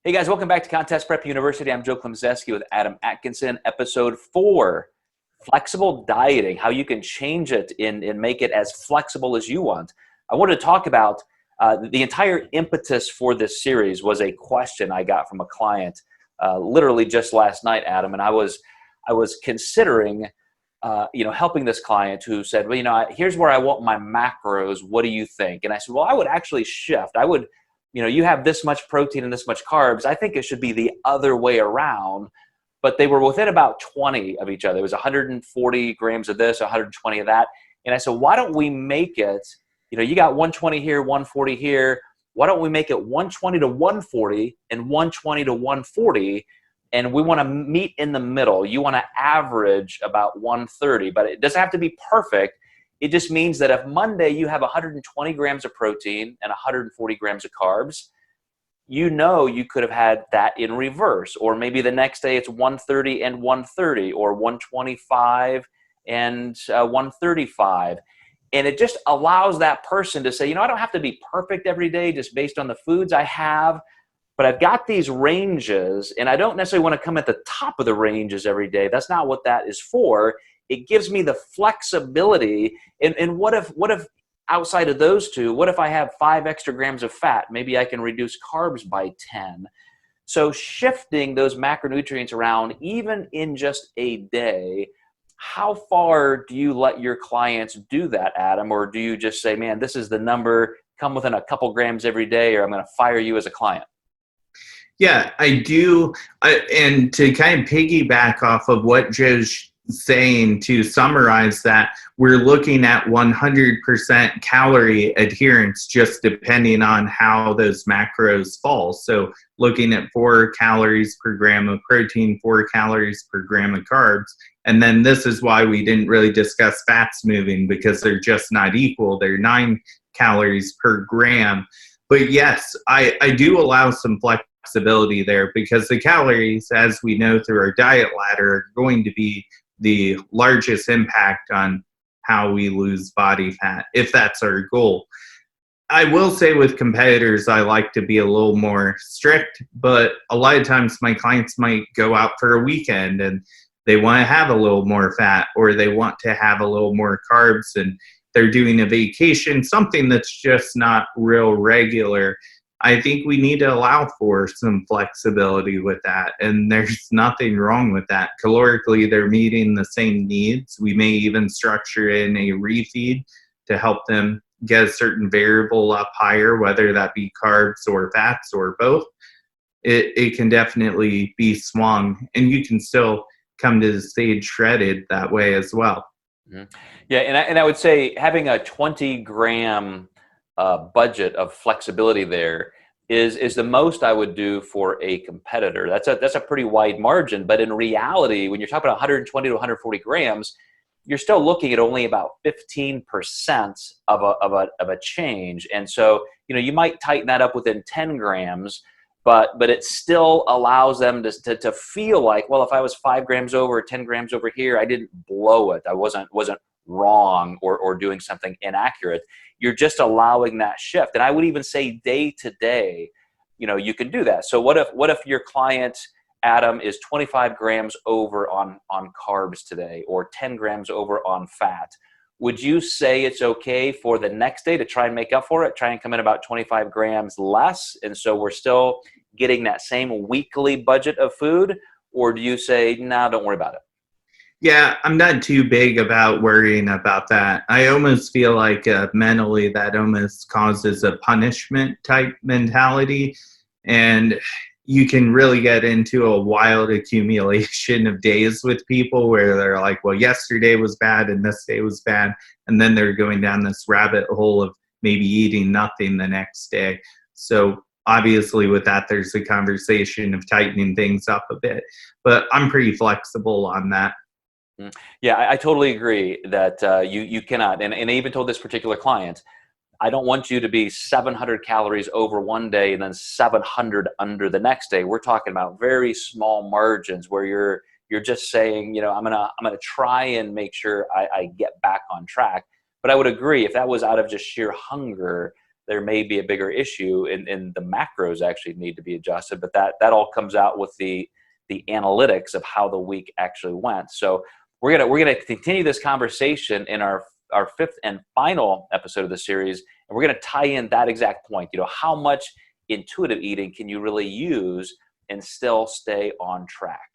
Hey guys, welcome back to Contest Prep University. I'm Joe Klemczewski with Adam Atkinson, episode 4, flexible dieting, how you can change it and make it as flexible as you want. I wanted to talk about the entire impetus for this series was a question I got from a client literally just last night, Adam, and I was considering helping this client who said, well, here's where I want my macros. What do you think? And I said, well, I would actually shift. I would, you have this much protein and this much carbs. I think it should be the other way around. But they were within about 20 of each other. It was 140 grams of this, 120 of that. And I said, why don't we make it, you got 120 here, 140 here. Why don't we make it 120 to 140 and 120 to 140? And we want to meet in the middle. You want to average about 130, but it doesn't have to be perfect. It just means that if Monday you have 120 grams of protein and 140 grams of carbs, you could have had that in reverse. Or maybe the next day it's 130 and 130, or 125 and 135. And it just allows that person to say, I don't have to be perfect every day just based on the foods I have, but I've got these ranges and I don't necessarily want to come at the top of the ranges every day. That's not what that is for. It gives me the flexibility. And what if outside of those two, what if I have 5 extra grams of fat? Maybe I can reduce carbs by 10. So shifting those macronutrients around, even in just a day, how far do you let your clients do that, Adam? Or do you just say, man, this is the number, come within a couple grams every day, or I'm going to fire you as a client? Yeah, I do. And to kind of piggyback off of what Joe's saying, to summarize that, we're looking at 100% calorie adherence just depending on how those macros fall. So looking at 4 calories per gram of protein, 4 calories per gram of carbs. And then this is why we didn't really discuss fats moving, because they're just not equal. They're 9 calories per gram. But yes, I do allow some flexibility there, because the calories, as we know through our diet ladder, are going to be the largest impact on how we lose body fat, if that's our goal. I will say with competitors, I like to be a little more strict, but a lot of times my clients might go out for a weekend and they want to have a little more fat, or they want to have a little more carbs, and they're doing a vacation, something that's just not real regular. I think we need to allow for some flexibility with that, and there's nothing wrong with that. Calorically, they're meeting the same needs. We may even structure in a refeed to help them get a certain variable up higher, whether that be carbs or fats or both. It can definitely be swung, and you can still come to the stage shredded that way as well. Mm-hmm. Yeah, and I would say having a 20-gram budget of flexibility there is the most I would do for a competitor. That's a pretty wide margin, but in reality, when you're talking about 120 to 140 grams, you're still looking at only about 15% of a change. And so, you might tighten that up within 10 grams, but it still allows them to feel like, well, if I was 5 grams over, 10 grams over here, I didn't blow it. I wasn't wrong or doing something inaccurate. You're just allowing that shift. And I would even say day to day, you can do that. So what if your client, Adam, is 25 grams over on carbs today, or 10 grams over on fat? Would you say it's okay for the next day to try and make up for it, try and come in about 25 grams less, and so we're still getting that same weekly budget of food? Or do you say, no, don't worry about it? Yeah, I'm not too big about worrying about that. I almost feel like mentally that almost causes a punishment type mentality. And you can really get into a wild accumulation of days with people where they're like, well, yesterday was bad and this day was bad. And then they're going down this rabbit hole of maybe eating nothing the next day. So obviously with that, there's a conversation of tightening things up a bit. But I'm pretty flexible on that. Yeah, I totally agree that you cannot. And I even told this particular client, I don't want you to be 700 calories over one day and then 700 under the next day. We're talking about very small margins where you're just saying, I'm gonna try and make sure I get back on track. But I would agree, if that was out of just sheer hunger, there may be a bigger issue, and the macros actually need to be adjusted. But that all comes out with the analytics of how the week actually went. So we're gonna continue this conversation in our fifth and final episode of the series, and we're gonna tie in that exact point. How much intuitive eating can you really use and still stay on track?